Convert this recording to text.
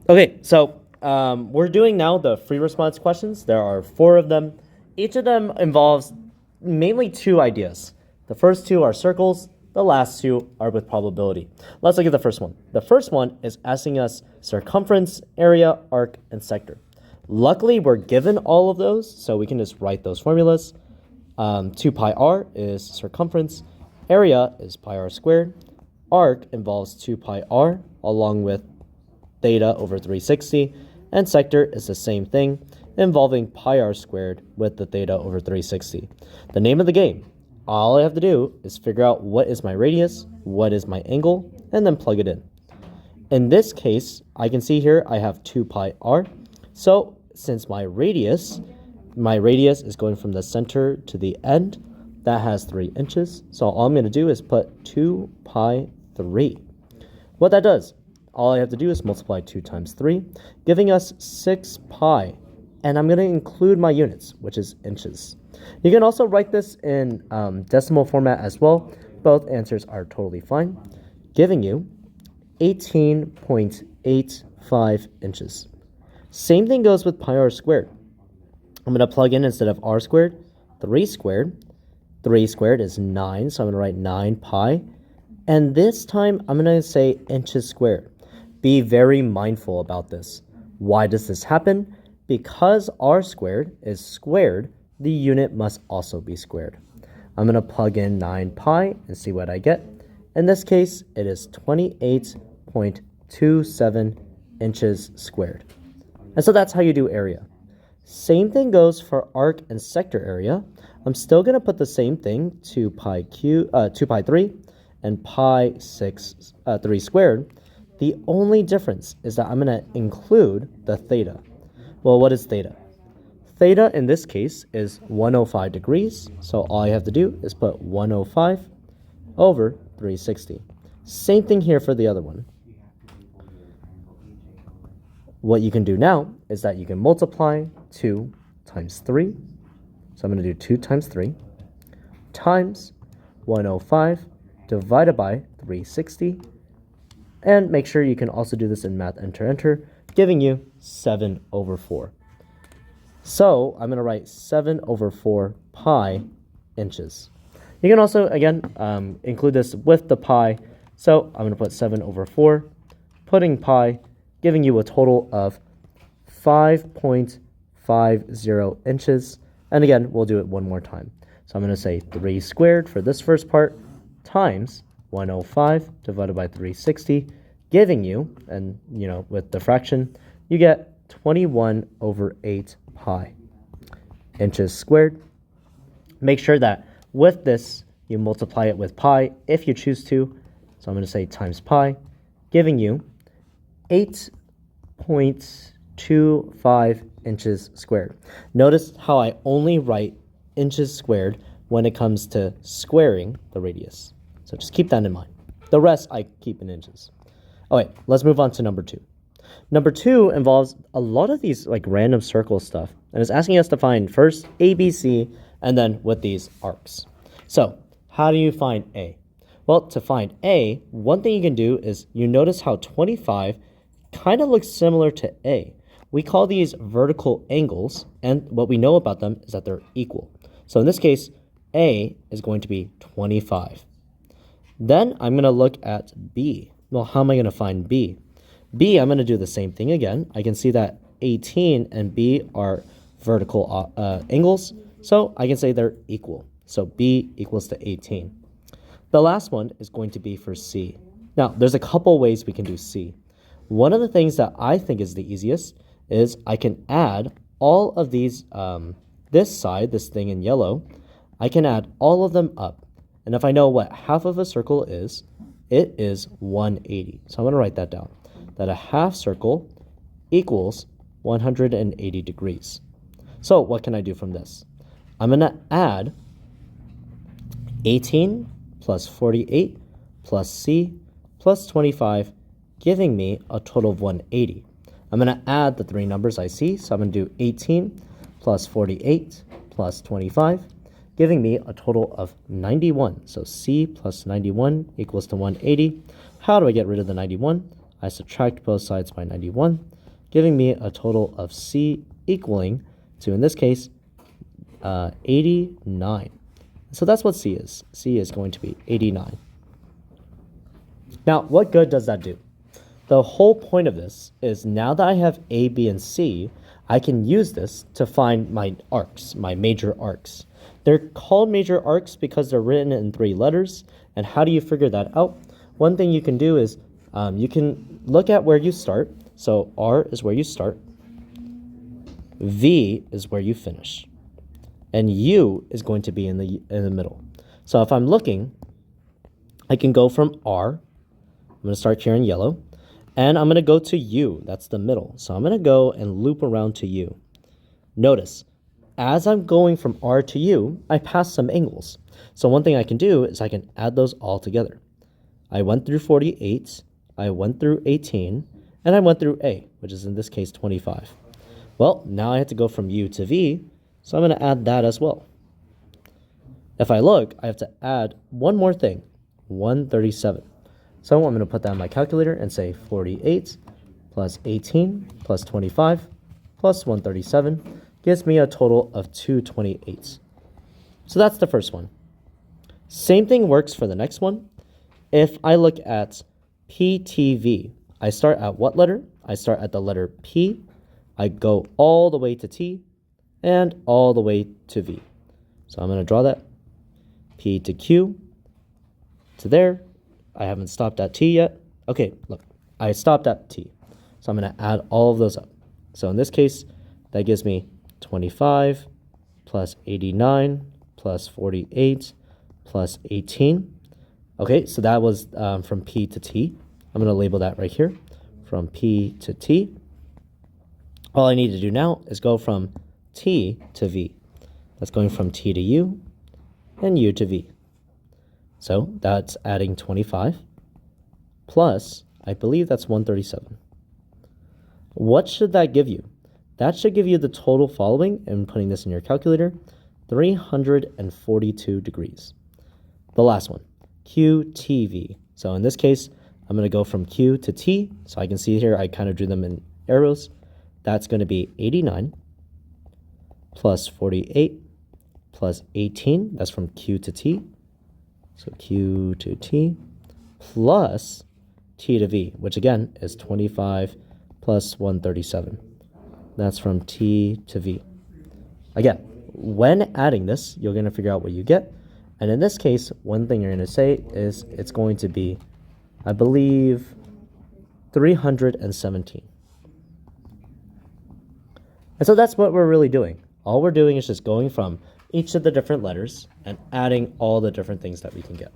Okay, so we're doing now the free response questions. There are 4 of them. Each of them involves mainly 2 ideas. The first 2 are circles. The last 2 are with probability. Let's look at the first one. The first one is asking us circumference, area, arc, and sector. Luckily, we're given all of those, so we can just write those formulas. 2 pi r is circumference. Area is pi r squared. Arc involves 2 pi r along with theta over 360, and sector is the same thing, involving pi r squared with the theta over 360. The name of the game, all I have to do is figure out what is my radius, what is my angle, and then plug it in. In this case, I can see here I have 2 pi r, so since my radius is going from the center to the end, that has 3 inches, so all I'm going to do is put 2 pi 3. What that does, all I have to do is multiply 2 times 3, giving us 6 pi. And I'm going to include my units, which is inches. You can also write this in decimal format as well. Both answers are totally fine, giving you 18.85 inches. Same thing goes with pi r squared. I'm going to plug in, instead of r squared, 3 squared. 3 squared is 9, so I'm going to write 9 pi. And this time, I'm going to say inches squared. Be very mindful about this. Why does this happen? Because r squared is squared, the unit must also be squared. I'm going to plug in 9 pi and see what I get. In this case, it is 28.27 inches squared. And so that's how you do area. Same thing goes for arc and sector area. I'm still going to put the same thing, 2 pi 3 and pi 3 squared. The only difference is that I'm going to include the theta. Well, what is theta? Theta in this case is 105 degrees, so all I have to do is put 105 over 360. Same thing here for the other one. What you can do now is that you can multiply 2 times 3. So I'm going to do 2 times 3 times 105 divided by 360. And make sure you can also do this in math, enter, giving you 7 over 4. So I'm going to write 7 over 4 pi inches. You can also, again, include this with the pi. So I'm going to put 7 over 4, putting pi, giving you a total of 5.50 inches. And again, we'll do it one more time. So I'm going to say 3 squared for this first part times 105 divided by 360, giving you, and with the fraction, you get 21 over 8 pi inches squared. Make sure that with this, you multiply it with pi if you choose to. So I'm going to say times pi, giving you 8.25 inches squared. Notice how I only write inches squared when it comes to squaring the radius. So just keep that in mind. The rest I keep in inches. Okay, let's move on to number 2. Number 2 involves a lot of these like random circle stuff, and it's asking us to find first A, B, C, and then with these arcs. So how do you find A? Well, to find A, one thing you can do is you notice how 25 kind of looks similar to A. We call these vertical angles, and what we know about them is that they're equal. So in this case, A is going to be 25. Then I'm going to look at B. Well, how am I going to find B? B, I'm going to do the same thing again. I can see that 18 and B are vertical angles, so I can say they're equal. So B equals to 18. The last one is going to be for C. Now, there's a couple ways we can do C. One of the things that I think is the easiest is I can add all of these, this side, this thing in yellow, I can add all of them up. And if I know what half of a circle is, it is 180. So I'm going to write that down, that a half circle equals 180 degrees. So what can I do from this? I'm going to add 18 plus 48 plus C plus 25, giving me a total of 180. I'm going to add the 3 numbers I see, so I'm going to do 18 plus 48 plus 25, giving me a total of 91. So C plus 91 equals to 180. How do I get rid of the 91? I subtract both sides by 91, giving me a total of C equaling to, in this case, 89. So that's what C is. C is going to be 89. Now, what good does that do? The whole point of this is now that I have A, B, and C, I can use this to find my arcs, my major arcs. They're called major arcs because they're written in 3 letters. And how do you figure that out? One thing you can do is you can look at where you start. So R is where you start. V is where you finish. And U is going to be in the middle. So if I'm looking, I can go from R. I'm going to start here in yellow. And I'm going to go to U. That's the middle. So I'm going to go and loop around to U. Notice, as I'm going from R to U, I pass some angles. So one thing I can do is I can add those all together. I went through 48, I went through 18, and I went through A, which is in this case 25. Well, now I have to go from U to V, so I'm going to add that as well. If I look, I have to add one more thing, 137. So I'm going to put that in my calculator and say 48 plus 18 plus 25 plus 137 gives me a total of 228. So that's the first one. Same thing works for the next one. If I look at PTV, I start at what letter? I start at the letter P. I go all the way to T and all the way to V. So I'm going to draw that. P to Q to there. I haven't stopped at T yet. Okay, look, I stopped at T. So I'm going to add all of those up. So in this case, that gives me 25 plus 89 plus 48 plus 18. Okay, so that was from P to T. I'm going to label that right here, from P to T. All I need to do now is go from T to V. That's going from T to U and U to V. So that's adding 25 plus, I believe that's 137. What should that give you? That should give you the total following, and putting this in your calculator, 342 degrees. The last one, QTV. So in this case, I'm going to go from Q to T. So I can see here, I kind of drew them in arrows. That's going to be 89 plus 48 plus 18. That's from Q to T. So Q to T plus T to V, which again is 25 plus 137. That's from T to V. Again, when adding this, you're going to figure out what you get. And in this case, one thing you're going to say is it's going to be, I believe, 317. And so that's what we're really doing. All we're doing is just going from each of the different letters and adding all the different things that we can get.